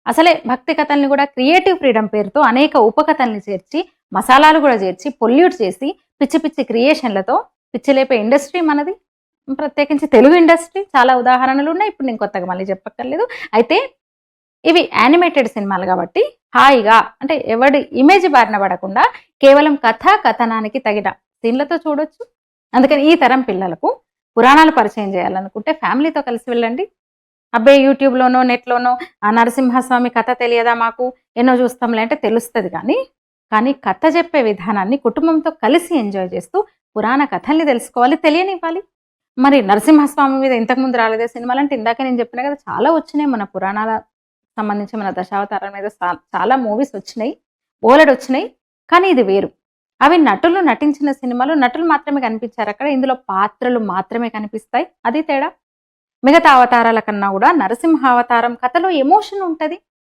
అసలే భక్తి కథల్ని కూడా క్రియేటివ్ ఫ్రీడమ్ పేరుతో అనేక ఉపకథల్ని చేర్చి, మసాలాలు కూడా చేర్చి, పొల్యూట్ చేసి, పిచ్చి పిచ్చి క్రియేషన్‌లతో పిచ్చిలేపే ఇండస్ట్రీ మనది. ప్రత్యేకించి తెలుగు ఇండస్ట్రీ చాలా ఉదాహరణలున్నాయి. ఇప్పుడు నేను కొత్తగా మళ్ళీ చెప్పక్కర్లేదు. అయితే ఇవి యానిమేటెడ్ సినిమాలు గాబట్టి, హాయిగా అంటే ఎవడి ఇమేజ్ బారిన పడకుండా కేవలం కథా, కథనానికి తగిన సీన్‌లతో చూడొచ్చు. అందుకని ఈ తరం పిల్లలకు పురాణాలు పరిచయం చేయాలనుకుంటే ఫ్యామిలీతో కలిసి వెళ్ళండి. అబ్బే! యూట్యూబ్‌లోనో, నెట్‌లోనో నరసింహస్వామి కథ తెలియదా మాకు, ఎన్నో చూస్తాంలే అంటే తెలుస్తది కానీ కథ చెప్పే విధానాన్ని కుటుంబంతో కలిసి ఎంజాయ్ చేస్తూ పురాణ కథల్ని తెలుసుకోవాలి, తెలియనివ్వాలి. మరి నరసింహస్వామి మీద ఇంతకుముందు రాలేదా సినిమాలంటే ఇందాకే నేను చెప్పినా కదా! చాలా వచ్చినాయి మన పురాణాల సంబంధించి మన దశావతారాల మీద చాలా మూవీస్ వచ్చినాయి. బోలెడొచ్చినాయి. కానీ ఇది వేరు. అవి నటులు నటించిన సినిమాలు నటులు మాత్రమే కనిపించారక్కడ. ఇందులో పాత్రలు మాత్రమే కనిపిస్తాయి. అది తేడా. మిగతా అవతారాల కన్నా గూడా నరసింహ అవతారం కథలో ఎమోషన్ ఉంటది.